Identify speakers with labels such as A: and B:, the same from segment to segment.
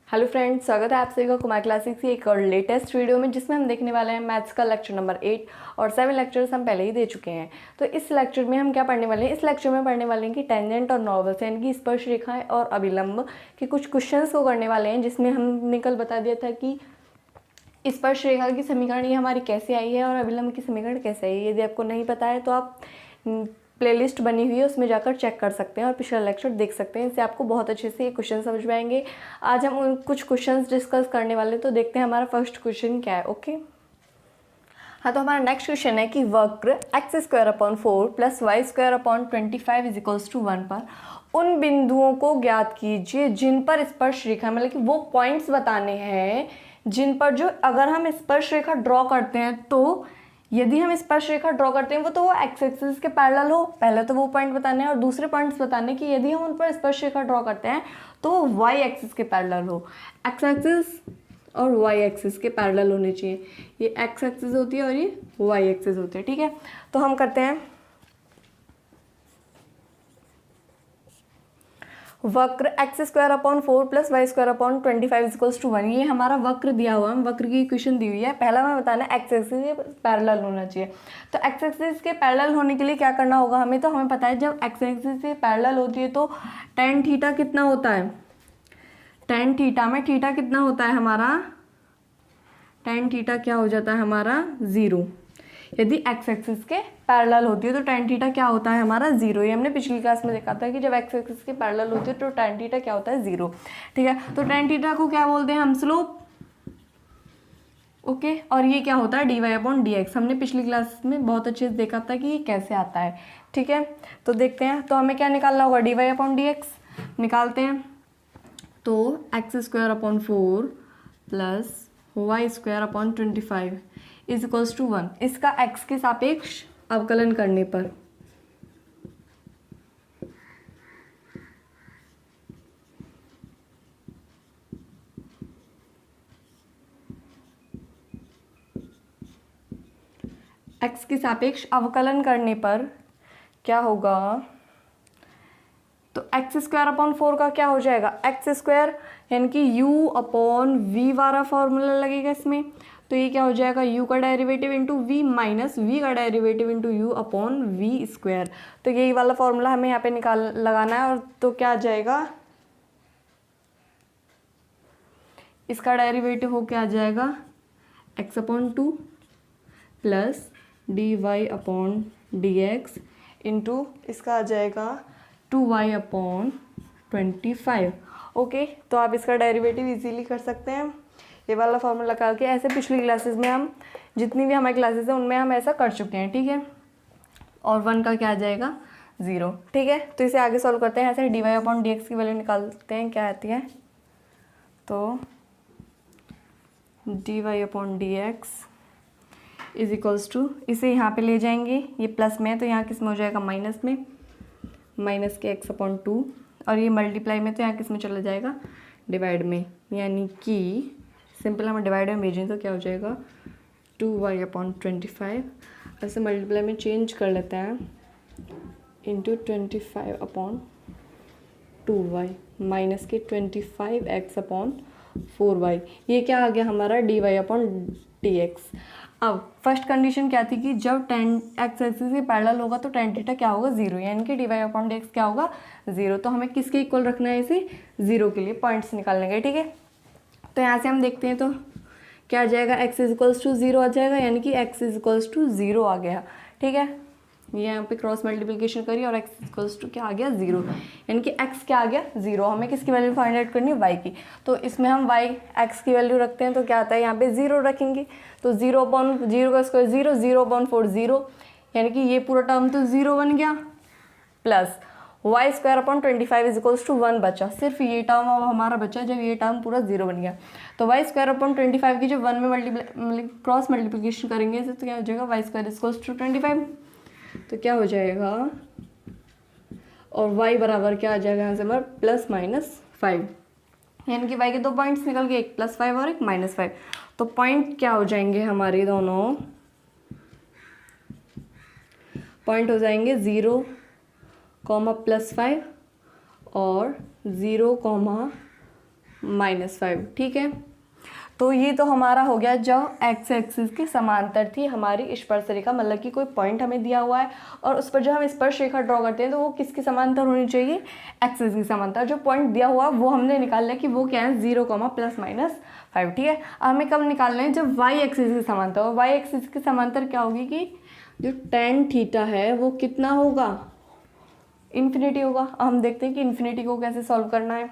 A: Hello friends, स्वागत है आप सभी का कुमार क्लासिक्स की एक और लेटेस्ट वीडियो में, जिसमें हम देखने वाले हैं मैथ्स का लेक्चर नंबर 8 और 7 लेक्चर्स हम पहले ही दे चुके हैं। तो इस लेक्चर में हम क्या पढ़ने वाले हैं? इस लेक्चर में पढ़ने वाले हैं कि टेंजेंट और नॉर्मल्स यानी कि स्पर्श रेखाएं और अभिलंब के कुछ क्वेश्चंस को करने वाले हैं, जिसमें हमने कल बता दिया था कि स्पर्श रेखा की समीकरण ये हमारी कैसे आई है और अभिलंब की समीकरण कैसे आई है। यदि आपको नहीं पता है तो आप प्लेलिस्ट बनी हुई है, उसमें जाकर चेक कर सकते हैं और पिछला लेक्चर देख सकते हैं। इससे आपको बहुत अच्छे से ये क्वेश्चन समझ में आएंगे। आज हम उन कुछ क्वेश्चंस डिस्कस करने वाले, तो देखते हैं हमारा फर्स्ट क्वेश्चन क्या है। ओके, हाँ, तो हमारा नेक्स्ट क्वेश्चन है कि वक्र x² / 4 + y² / 25 = 1 पर उन बिंदुओं को ज्ञात कीजिए जिन पर स्पर्श रेखा, मतलब कि वो पॉइंट्स बताने हैं जिन पर जो अगर हम स्पर्श रेखा ड्रॉ करते हैं, तो यदि हम स्पर्श रेखा ड्रॉ करते हैं वो तो वो एक्स एक्सिस के पैरेलल हो। पहले तो वो पॉइंट बताने हैं और दूसरे पॉइंट्स बताने कि यदि हम उन पर स्पर्श रेखा ड्रॉ करते हैं तो वो वाई एक्सिस के पैरेलल हो। एक्स एक्सिस और वाई एक्सिस के पैरेलल होने चाहिए। ये एक्स एक्सिस होती है और ये वाई एक्सिस होती है। ठीक है, तो हम करते हैं वक्र x² / 4 + y² / 25 = 1। ये हमारा वक्र दिया हुआ है, वक्र की इक्वेशन दी हुई है। पहला हमें बताना है एक्स एक्सिस के पैरेलल होना चाहिए। तो एक्स एक्सिस के पैरेलल होने के लिए क्या करना होगा हमें? तो हमें पता है जब एक्स एक्सिस से पैरेलल होती है तो tan थीटा कितना होता है? tan थीटा में थीटा कितना होता है हमारा? tan थीटा क्या हो जाता है हमारा? 0। यदि एक्स एक्सिस के पैरेलल होती है तो tan थीटा क्या होता है हमारा? 0। ये हमने पिछली क्लास में देखा था कि जब एक्स एक्सिस के पैरेलल होती है तो tan थीटा क्या होता है? 0। ठीक है, तो tan थीटा को क्या बोलते हैं हम? स्लोप। ओके, और ये क्या होता है? dy/dx। हमने पिछली क्लास में बहुत अच्छे से देखा था कि ये कैसे आता है। ठीक है, तो देखते हैं। तो हमें क्या निकालना होगा? dy/dx निकालते हैं। तो x² / 4 + y² / 25 = 1। इसका x के सापेक्ष अवकलन करने पर x के सापेक्ष अवकलन करने पर क्या होगा? तो x² / 4 का क्या हो जाएगा? x² यानी कि u/v वाला फॉर्मूला लगेगा इसमें। तो ये क्या हो जाएगा? u का derivative into v minus v का डेरिवेटिव इंटू u/v²। तो यही वाला फॉर्मूला हमें यहाँ पे लगाना है। और तो क्या आ जाएगा? इसका डेरिवेटिव हो क्या आ जाएगा? x/2 प्लस dy/dx इंटू इसका आ जाएगा 2y/25। ओके, तो आप इसका डेरिवेटिव इजीली कर सकते हैं ये वाला फॉर्मूला लगा के। ऐसे पिछली क्लासेस में हम जितनी भी हमारी क्लासेस हैं उनमें हम ऐसा कर चुके हैं। ठीक है, और 1 का क्या आ जाएगा? 0। ठीक है, तो इसे आगे सॉल्व करते हैं। ऐसे dy/dx की वैल्यू निकालते हैं, क्या आती है? तो dy/dx = इसे यहाँ पे ले जाएंगे, ये प्लस में है तो यहाँ किस में हो जाएगा? माइनस में, माइनस के x/2। और ये मल्टीप्लाई में तो यहाँ किस में चला जाएगा? डिवाइड में। यानी कि सिंपल हम डिवाइड में भेजें तो क्या हो जाएगा? 2y/25। ऐसे मल्टीप्लाई में चेंज कर लेते हैं इंटू 25/2y माइनस के 25x/4y। ये क्या आ गया हमारा? dy/dx। अब फर्स्ट कंडीशन क्या थी कि जब tan x एक्सिस के पैरेलल होगा तो tan थीटा क्या होगा? 0, यानी कि dy/dx क्या होगा? 0। तो हमें किसके इक्वल रखना है इसे? 0 के लिए पॉइंट्स निकालने के। ठीक है, तो यहाँ से हम देखते हैं तो क्या आ जाएगा? x = 0 आ जाएगा, यानी कि x = 0 आ गया। ठीक है, ये यहाँ पे क्रॉस मल्टीप्लिकेशन करिए और x = क्या आ गया? 0, यानी कि x क्या आ गया? 0। हमें किसकी वैल्यू फाइंड आउट करनी है? y की। तो इसमें हम y x की वैल्यू रखते हैं तो क्या आता है? यहाँ पे 0 रखेंगे तो 0/0 का स्क्वायर 0, 0/4 0, यानी कि ये पूरा टर्म तो 0 बन गया, प्लस y² / 25 = 1 बचा। सिर्फ ये टर्म अब हमारा बचा जब ये टर्म पूरा 0 बन गया। तो y² / 25 की जब 1 में क्रॉस मल्टीप्लिकेशन करेंगे तो क्या हो जाएगा? y² = 25। तो क्या हो जाएगा? और y बराबर क्या आ जाएगा यहाँ से हमारा? +-5, यानी कि y के 2 पॉइंट्स निकल गए, एक +5 और एक -5। तो पॉइंट क्या हो जाएंगे हमारे? दोनों पॉइंट हो जाएंगे 0, +5 और 0, -5। ठीक है, तो ये तो हमारा हो गया जब एक्स एक्सिस के समांतर थी हमारी स्पर्श रेखा, मतलब कि कोई पॉइंट हमें दिया हुआ है और उस पर जो हम स्पर्श रेखा ड्रॉ करते हैं तो वो किसके समांतर होनी चाहिए, एक्सिस के समांतर। जो पॉइंट दिया हुआ वो हमने निकाल लिया कि वो क्या है 0, ±5। ठीक है, अब हमें कब निकालना है, जब वाई एक्सिस के समांतर। और वाई एक्सिस के समांतर क्या होगी कि जो tan थीटा है वो कितना होगा, इन्फिनिटी होगा। अब हम देखते हैं कि इन्फिनिटी को कैसे सॉल्व करना है।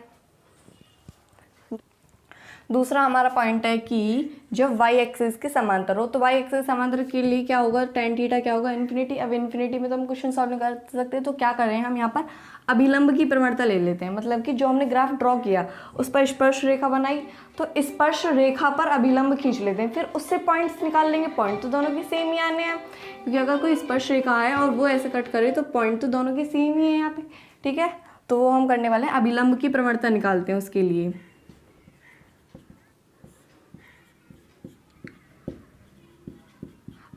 A: दूसरा हमारा पॉइंट है कि जब y एक्सिस के समांतर हो, तो y एक्सिस समांतर के लिए क्या होगा, tan थीटा क्या होगा, इन्फिनिटी। अब इन्फिनिटी में तो हम क्वेश्चन सॉल्व नहीं कर सकते, तो क्या कर रहे हैं हम यहाँ पर अभिलंब की प्रवणता ले लेते हैं। मतलब कि जो हमने ग्राफ ड्रॉ किया उस पर स्पर्श रेखा बनाई, तो स्पर्श रेखा पर अभिलंब खींच लेते हैं, फिर उससे पॉइंट्स निकाल लेंगे। पॉइंट तो दोनों के सेम ही आने हैं, क्योंकि अगर कोई स्पर्श रेखा है और वो ऐसे कट करे तो पॉइंट तो दोनों के सेम ही है यहाँ पे। ठीक है, तो वो हम करने वाले हैं, अभिलंब की प्रवणता निकालते हैं उसके लिए।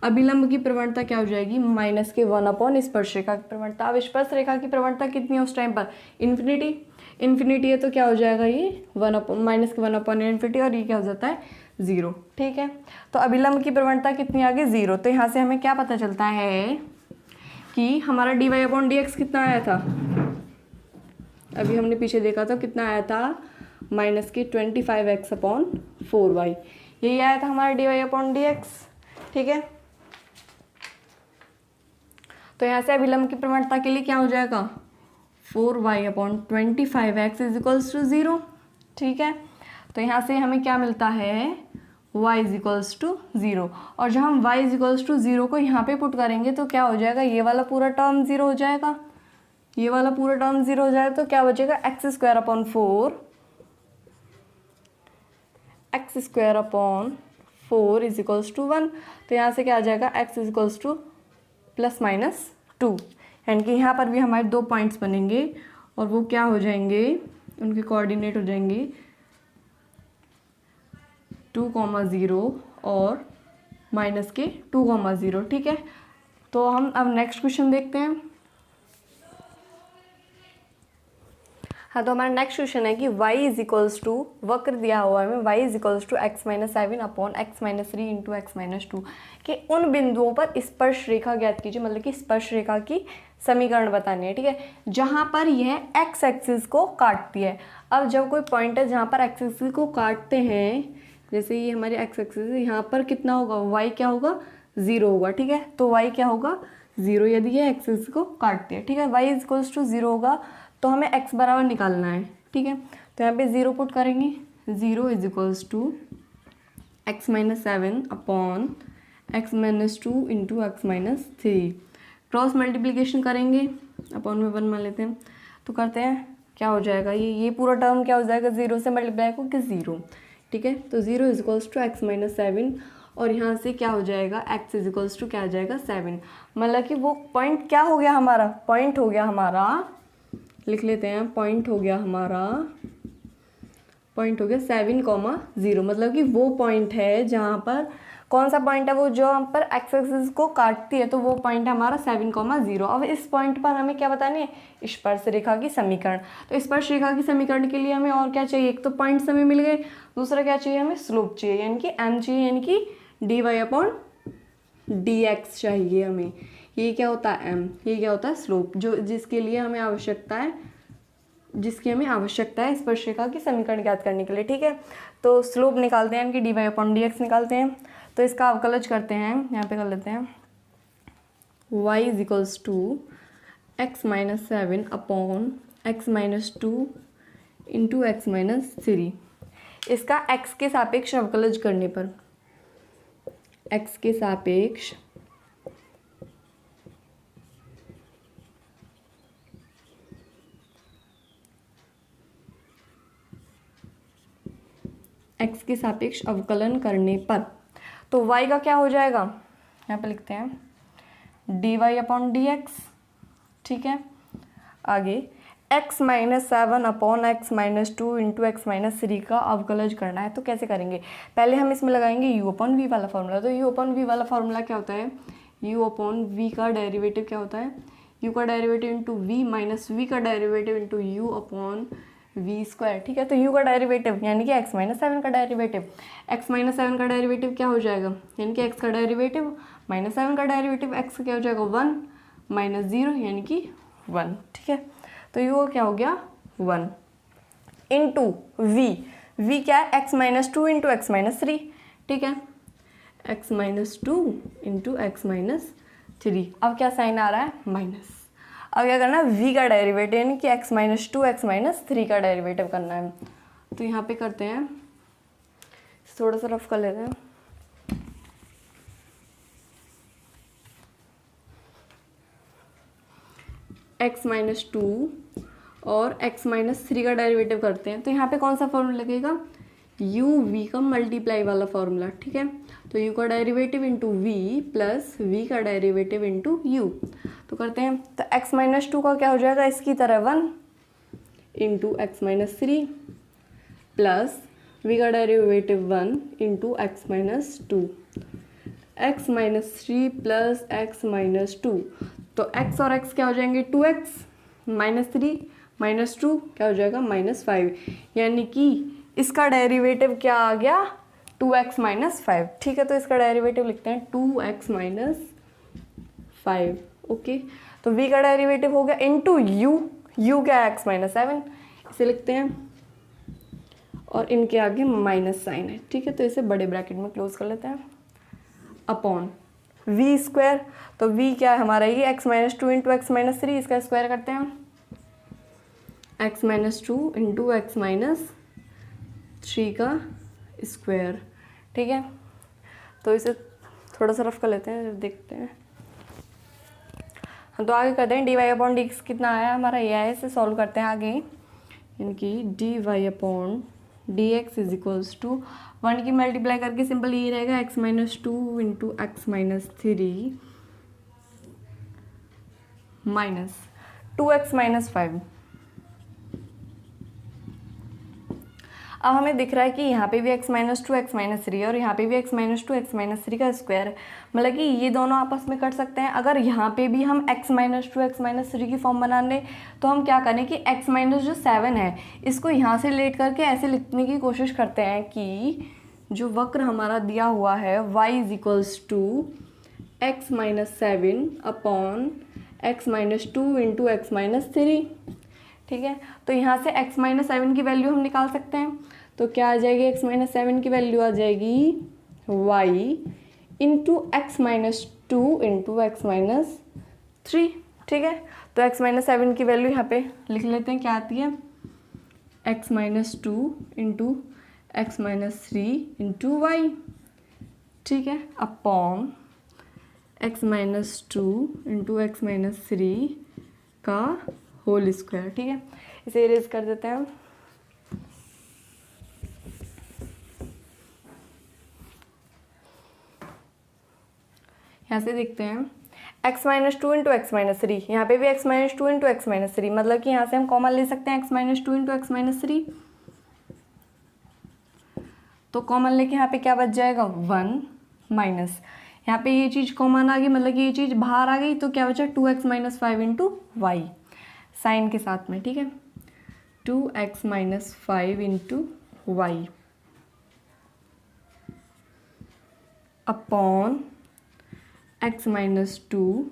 A: अभिलंब की प्रवणता क्या हो जाएगी, -1 स्पर्श रेखा की प्रवणता। अब स्पर्श रेखा की प्रवणता कितनी है उस टाइम पर, इन्फिनिटी। इन्फिनिटी है तो क्या हो जाएगा ये -1/∞, और ये क्या हो जाता है 0। ठीक है, तो अभिलंब की प्रवणता कितनी आ गई 0। तो यहाँ से हमें क्या पता चलता है कि हमारा dy/dx कितना आया था, अभी हमने पीछे देखा था कितना आया था, -25x/4y, यही आया था हमारा dy/dx। ठीक है, तो यहाँ से अभिलंब की प्रवणता के लिए क्या हो जाएगा, 4y/25x = 0। ठीक है, तो यहाँ से हमें क्या मिलता है, y = 0। और जब हम y = 0 को यहाँ पे पुट करेंगे तो क्या हो जाएगा, ये वाला पूरा टर्म 0 हो जाएगा, ये वाला पूरा टर्म 0 हो जाएगा। तो क्या बचेगा, x² = 1। तो यहाँ से क्या आ जाएगा, x = ±2। यानी कि यहाँ पर भी हमारे 2 पॉइंट्स बनेंगे और वो क्या हो जाएंगे, उनके कोऑर्डिनेट हो जाएंगे 2,0 और -2,0। ठीक है, तो हम अब नेक्स्ट क्वेश्चन देखते हैं। हाँ, तो हमारा नेक्स्ट क्वेश्चन है कि y = वक्र दिया हुआ है हमें, y = x-7/x-3 × x-2 के उन बिंदुओं पर स्पर्श रेखा ज्ञात कीजिए। मतलब कि स्पर्श रेखा की समीकरण बतानी है। ठीक है, जहाँ पर यह x एक्सिस को काटती है। अब जब कोई पॉइंट है जहाँ पर x एक्सिस को काटते हैं, जैसे ये हमारी x एक्सिस है, यहाँ पर कितना होगा, y क्या होगा, 0 होगा। ठीक है, तो y क्या होगा, 0, यदि ये x एक्सिस को काटती है। ठीक है, y = 0 होगा तो हमें x बराबर निकालना है। ठीक है, तो यहाँ पे 0 पुट करेंगे, 0 = x-7/x-2 × x-3। क्रॉस मल्टीप्लिकेशन करेंगे, अपॉन में 1 मान लेते हैं, तो करते हैं, क्या हो जाएगा, ये पूरा टर्म क्या हो जाएगा, 0 से मल्टीप्लाई को कि 0। ठीक है, तो 0 = x-7, और यहाँ से क्या हो जाएगा, x = क्या आ जाएगा 7। मतलब कि वो पॉइंट क्या हो गया हमारा, पॉइंट हो गया हमारा, लिख लेते हैं, पॉइंट हो गया हमारा, पॉइंट हो गया 7,0। मतलब कि वो पॉइंट है जहाँ पर, कौन सा पॉइंट है वो, जो हम पर एक्स एक्सिस को काटती है, तो वो पॉइंट है हमारा 7,0। अब इस पॉइंट पर हमें क्या बतानी है, स्पर्श रेखा की समीकरण। तो स्पर्श रेखा की समीकरण के लिए हमें और क्या चाहिए, एक तो पॉइंट्स हमें मिल गए, दूसरा क्या चाहिए, हमें स्लोप चाहिए, यानी कि m चाहिए, यानी कि dy/dx चाहिए हमें। ये क्या होता है m, ये क्या होता है स्लोप, जो जिसके लिए हमें आवश्यकता है, जिसकी हमें आवश्यकता है स्पर्श रेखा की समीकरण ज्ञात करने के लिए। ठीक है, तो स्लोप निकालते हैं, यानी कि dy/dx निकालते हैं। तो इसका अवकलज करते हैं, यहाँ पे कर लेते हैं, y = x-7/x-2 × x-3। इसका x के सापेक्ष अवकलज करने पर, x के सापेक्ष x के सापेक्ष अवकलन करने पर, तो y का क्या हो जाएगा, यहाँ पे लिखते हैं dy/dx। ठीक है, आगे x-7/x-2 × x-3 का अवकलज करना है। तो कैसे करेंगे, पहले हम इसमें लगाएंगे u/v वाला फॉर्मूला। तो u/v वाला फॉर्मूला क्या होता है, u/v का डेरिवेटिव क्या होता है, u का derivative into v minus v का derivative into u/v V square, ठीक है। तो u का डेरिवेटिव यानी कि x माइनस 7 का डेरिवेटिव, x माइनस 7 का डेरिवेटिव क्या हो जाएगा, यानी कि x का डेरिवेटिव माइनस 7 का डेरिवेटिव x क्या हो जाएगा 1 माइनस 0 यानी कि 1, ठीक है। तो u क्या हो गया 1 इंटू v क्या है x minus 2 into x minus 3, ठीक है, x minus 2 into x minus 3। अब क्या साइन आ रहा है माइनस। अब क्या करना है v का डेरिवेटिव यानी कि x माइनस 2 एक्स माइनस 3 का डेरिवेटिव करना है। तो यहाँ पे करते हैं, थोड़ा सा रफ कर लेते हैं। x माइनस 2 और x माइनस 3 का डेरिवेटिव करते हैं। तो यहाँ पे कौन सा फॉर्मूला लगेगा, u v का मल्टीप्लाई वाला फॉर्मूला, ठीक है। तो u का derivative into v plus v का डेरिवेटिव इंटू u। तो करते हैं, तो x माइनस 2 का क्या हो जाएगा इसकी तरह 1 into x minus 3 plus v का derivative 1 into x minus 2, x minus 3 plus x minus 2। तो x और x क्या हो जाएंगे 2x माइनस 3 माइनस 2 क्या हो जाएगा माइनस 5, यानी कि इसका डेरिवेटिव क्या आ गया 2x माइनस 5, ठीक है। तो इसका डेरिवेटिव लिखते हैं 2x माइनस 5, ओके। तो v का डेरिवेटिव हो गया इनटू u क्या है x माइनस 7, इसे लिखते हैं और इनके आगे माइनस साइन है, ठीक है। तो इसे बड़े ब्रैकेट में क्लोज कर लेते हैं अपॉन v स्क्वायर। तो v क्या है हमारा ये x minus 2 into x minus 3, इसका स्क्वायर करते हैं x minus 2 into x minus 3 का स्क्वायर, ठीक है। तो इसे थोड़ा सा रफ कर लेते हैं, देखते हैं। तो आगे करते हैं D Y upon D x कितना आया हमारा ये है, इसे सॉल्व करते हैं आगे। इनकी d Y upon D x is equals to 1 की मल्टीप्लाई करके सिंपल ये रहेगा x minus 2 into x minus 3 minus 2x minus 5। अब हमें दिख रहा है कि यहाँ पे भी x माइनस 2 एक्स माइनस 3 और यहाँ पे भी x माइनस 2 एक्स माइनस 3 का स्क्वायर है, मतलब कि ये दोनों आपस में कट सकते हैं। अगर यहाँ पे भी हम x माइनस 2 एक्स माइनस 3 की फॉर्म बना लें तो हम क्या करें कि x माइनस जो 7 है इसको यहाँ से लेट करके ऐसे लिखने की कोशिश करते हैं कि जो वक्र हमारा दिया हुआ है y is equals to x minus 7 upon x minus 2 into x minus 3, ठीक है। तो यहाँ से x माइनस 7 की वैल्यू हम निकाल सकते हैं। तो क्या आ जाएगी x माइनस 7 की वैल्यू आ जाएगी y into x minus 2 into x minus 3, ठीक है। तो x माइनस 7 की वैल्यू यहाँ पे लिख लेते हैं, क्या आती है x minus 2 into x minus 3 into y, ठीक है, upon x minus 2 into x minus 3 का होल स्क्वायर, ठीक है। इसे इरेज कर देते हैं। यहाँ से देखते हैं x minus 2 into x minus 3, यहाँ पे भी x minus 2 into x minus 3, मतलब कि यहाँ से हम कॉमन ले सकते हैं x minus 2 into x minus 3। तो कॉमन लेके यहाँ पे क्या बच जाएगा 1 माइनस, यहाँ पे ये चीज़ कॉमन आ गई, मतलब कि ये चीज़ बाहर आ गई, तो क्या बचा 2x minus 5 into Y sign के साथ में, ठीक है। 2x minus 5 into y upon x minus 2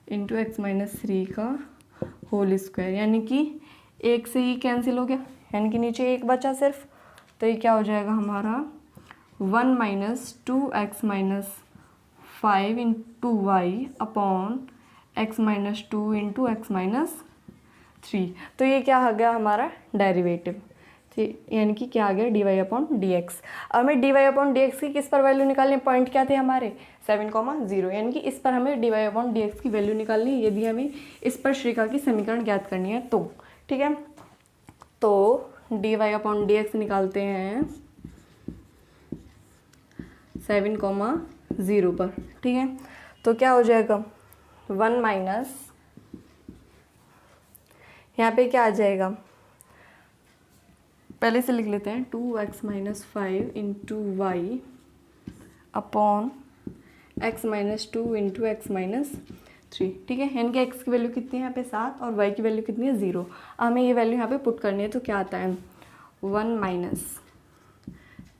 A: into x minus 3 का होल स्क्वायर, यानी कि एक से ही कैंसिल हो गया, यानी कि नीचे एक बचा सिर्फ। तो ये क्या हो जाएगा हमारा 1 minus 2x minus 5 into y upon x minus 2 into x minus 3। तो ये क्या आ गया हमारा डेरिवेटिव, यानी कि क्या आ गया d Y upon D x. अब हमें d Y upon D x की किस पर वैल्यू निकालनी, पॉइंट क्या थे हमारे 7,0, यानी कि इस पर हमें d Y upon D x की वैल्यू निकालनी है यदि हमें इस पर श्रीका की समीकरण ज्ञात करनी है तो, ठीक है। तो d Y upon D x निकालते हैं 7,0 पर, ठीक है। तो क्या हो जाएगा 1 माइनस, यहाँ पे क्या आ जाएगा, पहले से लिख लेते हैं 2x minus 5 into y upon x minus 2 into x minus 3, ठीक है। यानी कि एक्स की वैल्यू कितनी है यहाँ पे 7 और वाई की वैल्यू कितनी है 0। हमें ये वैल्यू यहाँ पे पुट करनी है, तो क्या आता है 1 minus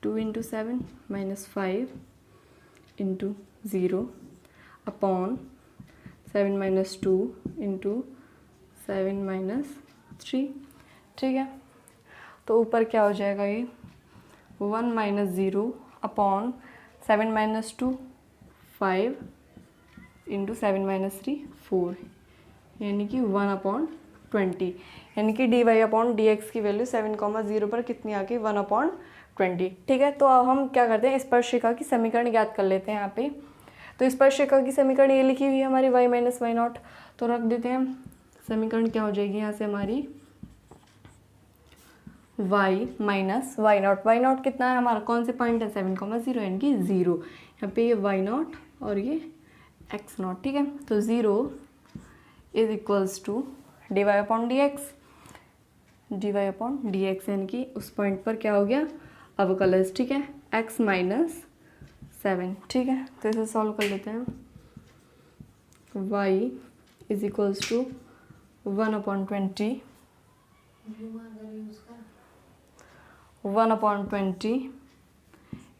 A: 2 into 7 minus 5 into 0 upon 7 minus 2 into 7 minus 3, ठीक है। तो ऊपर क्या हो जाएगा ये 1 minus 0 upon 7 minus 2 5 into 7 minus 3 4, यानी कि 1 अपॉन 20, यानी कि d Y upon D x की वैल्यू 7,0 पर कितनी आ गई 1 अपॉन 20, ठीक है। तो अब हम क्या करते हैं स्पर्शिका की समीकरण ज्ञात कर लेते हैं यहाँ पे। तो स्पर्शिका की समीकरण ये लिखी हुई है हमारी y माइनस वाई नॉट, तो रख देते हैं। समीकरण क्या हो जाएगी यहाँ से हमारी y minus y naught. Y naught कितना है हमारा, कौन से पॉइंट है 7,0 यानी कि 0। यहाँ पे ये वाई नॉट और ये एक्स नॉट, ठीक है। तो 0 is equals to d Y upon D x, d Y upon D x, यानी कि उस पॉइंट पर क्या हो गया अवकलज, ठीक है, x माइनस 7, ठीक है। तो इसे सॉल्व कर लेते हैं। y is equals to 1 upon 20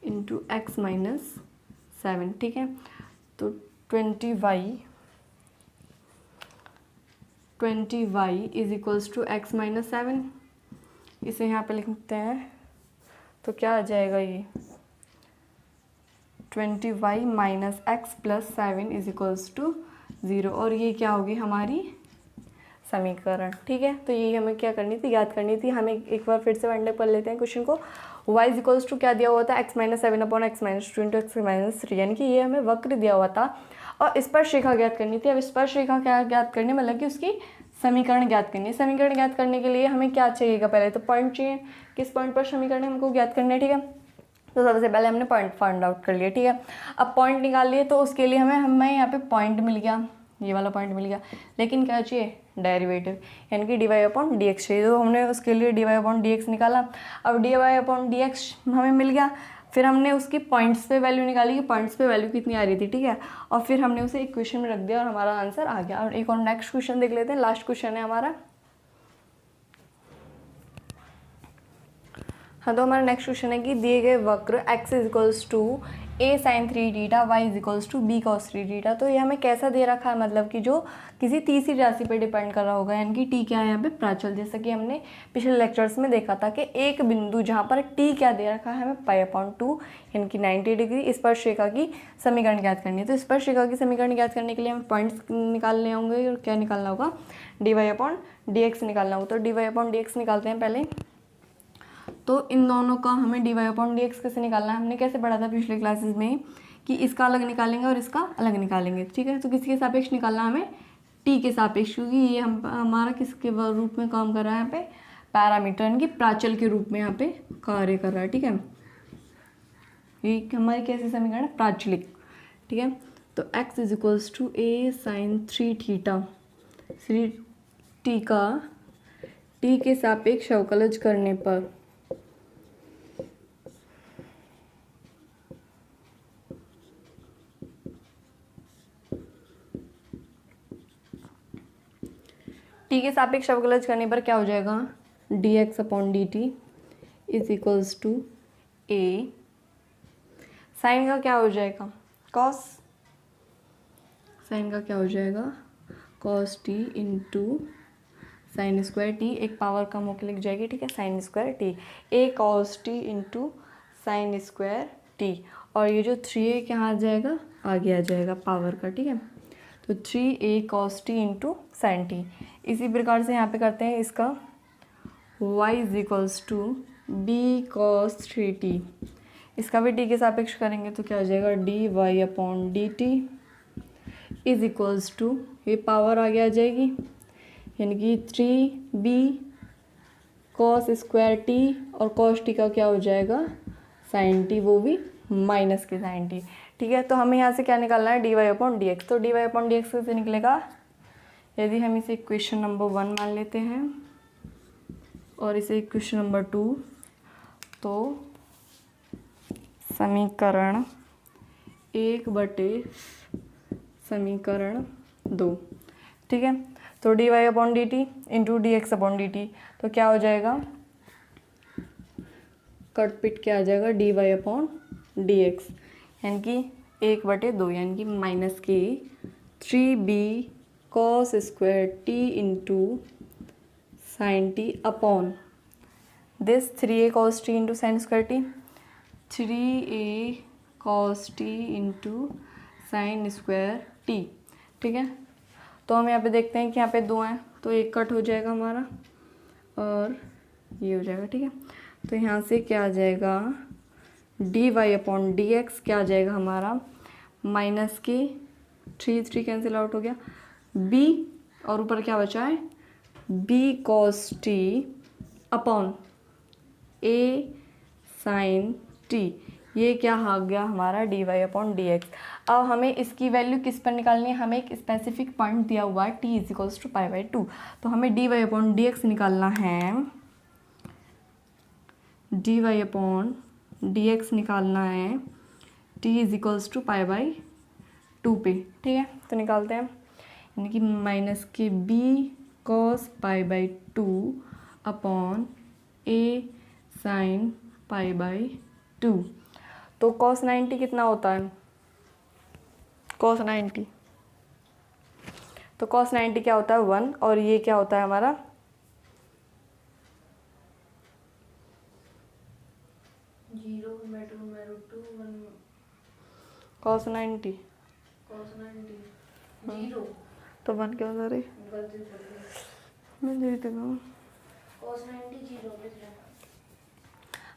A: into x minus 7, ठीक है। तो 20y is equals to x minus 7, इसे यहाँ पे लिखते हैं। तो क्या आ जाएगा ये 20y minus x plus 7 is equals to 0, और ये क्या होगी हमारी समीकरण, ठीक है। तो ये हमें क्या करनी थी, याद करनी थी। हमें एक बार फिर से वाइंड अप कर लेते हैं क्वेश्चन को। y इज इक्वल्स टू क्या दिया हुआ था x minus 7 upon x minus 2 into x minus 3, यानी कि ये हमें वक्र दिया हुआ था और स्पर्शरेखा ज्ञात करनी थी। अब स्पर्शरेखा क्या ज्ञात करनी, मतलब कि उसकी समीकरण ज्ञात करनी है। समीकरण ज्ञात करने के लिए हमें क्या चाहिएगा, पहले तो पॉइंट चाहिए, किस पॉइंट पर समीकरण हमको ज्ञात करना है, ठीक है। तो सबसे पहले हमने पॉइंट फाइंड आउट कर लिया, ठीक है। अब पॉइंट निकाल लिए, तो उसके लिए हमें यहाँ पे पॉइंट मिल गया, ये वाला पॉइंट मिल गया, लेकिन क्या चाहिए डेरिवेटिव, यानी कि d Y upon D x चाहिए। तो हमने उसके लिए d Y upon D x निकाला। अब d Y upon D x हमें मिल गया, फिर हमने उसकी पॉइंट्स पे वैल्यू निकाली कि पॉइंट्स पे वैल्यू कितनी आ रही थी, ठीक है। और फिर हमने उसे इक्वेशन में रख दिया और हमारा आंसर आ गया। और एक और नेक्स्ट क्वेश्चन देख लेते हैं, लास्ट क्वेश्चन है हमारा। हाँ, तो हमारा नेक्स्ट क्वेश्चन है कि दिए गए वक्र x is equals to a sine 3 theta y is equals to b cos 3 theta. तो ये हमें कैसा दे रखा है, मतलब कि जो किसी तीसरी राशि पर डिपेंड कर रहा होगा, यानी कि t क्या है यहाँ पे प्राचल, जैसा कि हमने पिछले लेक्चर्स में देखा था कि एक बिंदु जहाँ पर t क्या दे रखा है हमें पाई अपॉन 2 यानी कि 90 डिग्री स्पर्शरेखा की समीकरण ज्ञात करनी है। तो स्पर्शरेखा की समीकरण ज्ञात करने के लिए हमें पॉइंट्स निकालने होंगे और क्या निकालना होगा, d Y upon D x निकालना होगा। तो d Y upon D x निकालते हैं पहले। तो इन दोनों का हमें d Y upon D x कैसे निकालना है, हमने कैसे पढ़ा था पिछले क्लासेस में कि इसका अलग निकालेंगे और इसका अलग निकालेंगे, ठीक है। तो किसी के सापेक्ष निकालना हमें टी के सापेक्ष, क्योंकि ये हमारा किसके रूप में काम कर रहा है यहाँ पे, पैरामीटर यानी कि प्राचल के रूप में यहाँ पे कार्य कर रहा है, ठीक है। ये हमारी कैसी समीकरण है, प्राचलिक, ठीक है। तो x is equals to a sine 3 theta, 3 t का टी के सापेक्ष अवकलज करने पर टी के सापेक्ष अवकलज करने पर क्या हो जाएगा, d x upon d t is equals to a, sine का क्या हो जाएगा कॉस, साइन का क्या हो जाएगा cos t into sine square t, एक पावर कम होकर लिख जाएगी, ठीक है, sine square t, a cos t into sine square t, और ये जो 3a क्या आ जाएगा, आगे आ जाएगा पावर का, ठीक है। तो 3a cos t into sine t. इसी प्रकार से यहाँ पे करते हैं इसका y is equals to b cos 3t, इसका भी t के सापेक्ष करेंगे तो क्या हो जाएगा, d Y upon d t is equals to, ये पावर आगे आ जाएगी, यानी कि 3b कॉस स्क्वायर टी और कॉस टी का क्या हो जाएगा साइन टी, वो भी माइनस के साइन टी, ठीक है। तो हमें यहाँ से क्या निकालना है, d Y upon D x. तो d Y upon D x कैसे निकलेगा, यदि हम इसे इक्वेशन नंबर 1 मान लेते हैं और इसे इक्वेशन नंबर 2, तो समीकरण 1 बटे समीकरण 2, ठीक है। तो d Y upon d t into d x upon d t, तो क्या हो जाएगा, कट पिट क्या आ जाएगा, d Y upon D x, यानी कि 1/2, यानी कि माइनस के 3b cos square t into sine t upon this 3a cos t into sine square t, 3a cos t into sine square t, ठीक है। तो हम यहाँ पे देखते हैं कि यहाँ पे 2 हैं, तो एक कट हो जाएगा हमारा और ये हो जाएगा, ठीक है। तो यहाँ से क्या आ जाएगा, d Y upon D x क्या आ जाएगा हमारा, माइनस के 3 कैंसिल आउट हो गया, b और ऊपर क्या बचा है, b cos t upon a sine t, ये क्या आ गया हमारा d Y upon D x. अब हमें इसकी वैल्यू किस पर निकालनी है, हमें एक स्पेसिफिक पॉइंट दिया हुआ है t इज टू π/2, तो हमें d Y upon D x निकालना है, d Y upon D x निकालना है t इज टू π/2 पे, ठीक है। तो निकालते हैं, यानी कि माइनस के b cos π/2 upon a sine π/2। तो cos 90 कितना होता है, cos 90, तो cos 90 क्या होता है 1, और ये क्या होता है हमारा, cos 90 0, तो 1 क्या होता है, मैं जीत गया, cos 90 0।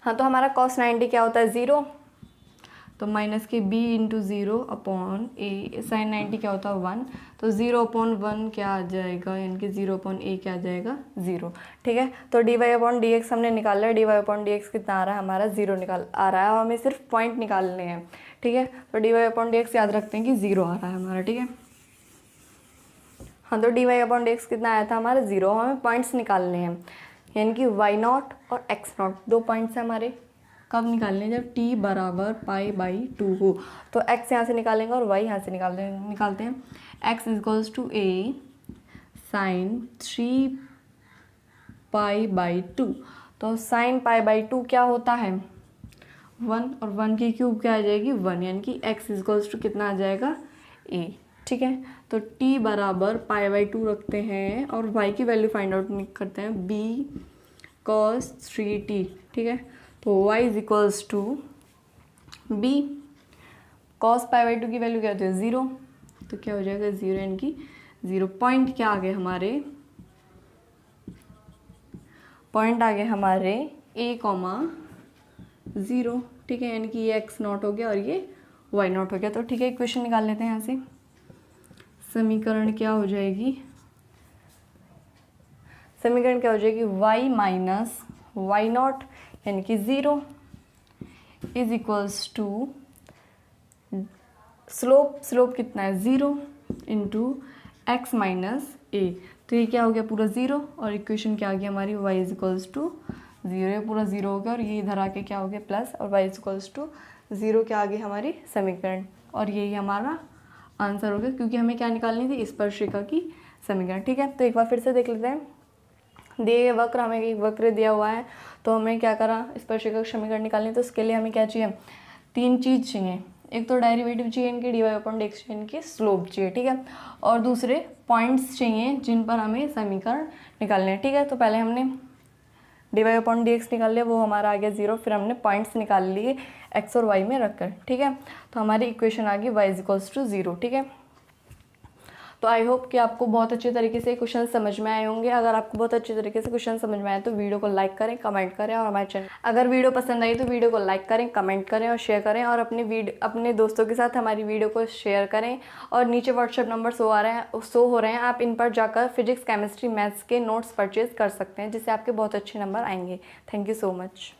A: हाँ, तो हमारा cos 90 क्या होता है 0, तो माइनस के b इंटू 0 अपॉन ए, साइन 90 क्या होता है 1, तो 0 अपॉन 1 क्या आ जाएगा, यानी कि 0 अपॉन a क्या आ जाएगा 0, ठीक है। तो d Y upon D x हमने निकाला है, d Y upon D x कितना आ रहा है हमारा 0 आ रहा है, और हमें सिर्फ पॉइंट निकालने हैं, ठीक है। तो d Y upon D x याद रखते हैं कि 0 आ रहा है हमारा, ठीक है। हाँ, तो d Y upon D x कितना आया था हमारा 0, हमें पॉइंट्स निकालने हैं, यानी कि y0 और x0 2 पॉइंट्स हैं हमारे, कब निकालने हैं, जब t बराबर π/2 हो। तो x यहाँ से निकालेंगे और y यहाँ से निकालते हैं, x is two a sine 3π/2, तो साइन π/2 क्या होता है 1, और 1 की क्यूब क्या आ जाएगी 1, यानी कि x इज टू कितना आ जाएगा a, ठीक है। तो t बराबर π/2 रखते हैं और y की वैल्यू फाइंड आउट करते हैं, b cos 3t, ठीक है। तो y is equals to b cos π/2 की वैल्यू क्या होती है 0, तो क्या हो जाएगा 0, यानी कि 0 पॉइंट क्या आ गए हमारे, पॉइंट आ गए हमारे a, 0, ठीक है, यानी कि ये x0 हो गया और ये y0 हो गया। तो ठीक है, इक्वेशन निकाल लेते हैं यहाँ से, समीकरण क्या हो जाएगी, समीकरण क्या हो जाएगी y माइनस y0 यानी कि 0 इज इक्वल्स टू स्लोप कितना है 0 इंटू एक्स माइनस ए, तो ये क्या हो गया पूरा 0, और इक्वेशन क्या आ गई हमारी y इज इक्वल्स टू 0, ये पूरा 0 हो गया और ये इधर आके क्या हो गया प्लस, और y इज इक्वल्स टू 0 क्या आ गई हमारी समीकरण, और यही हमारा आंसर हो गया, क्योंकि हमें क्या निकालनी थी स्पर्शिका की समीकरण, ठीक है। तो एक बार फिर से देख लेते हैं, दिए गए वक्र, हमें एक वक्र दिया हुआ है, तो हमें क्या करा स्पर्शिका की समीकरण निकालनी, तो उसके लिए हमें क्या चाहिए 3 चीज़ चाहिए, एक तो डेरिवेटिव चाहिए इनकी d Y upon D x चाहिए, इनकी स्लोप चाहिए, ठीक है, और दूसरे पॉइंट्स चाहिए जिन पर हमें समीकरण निकालने हैं, ठीक है। तो पहले हमने d Y upon D x निकाल लिया, वो हमारा आ गया 0, फिर हमने पॉइंट्स निकाल लिए एक्स और वाई में रखकर, ठीक है। तो हमारी इक्वेशन आ गई y इज इक्वल्स टू 0, ठीक है। तो आई होप कि आपको बहुत अच्छे तरीके से क्वेश्चन समझ में आए होंगे। अगर आपको बहुत अच्छे तरीके से क्वेश्चन समझ में आए तो वीडियो को लाइक करें, कमेंट करें, और हमारे चैनल अगर वीडियो पसंद आई तो वीडियो को लाइक करें, कमेंट करें और शेयर करें, और अपने दोस्तों के साथ हमारी वीडियो को शेयर करें। और नीचे व्हाट्सएप नंबर शो हो रहे हैं, आप इन पर जाकर फिजिक्स, केमिस्ट्री, मैथ्स के नोट्स परचेज कर सकते हैं, जिससे आपके बहुत अच्छे नंबर आएंगे। Thank you so much.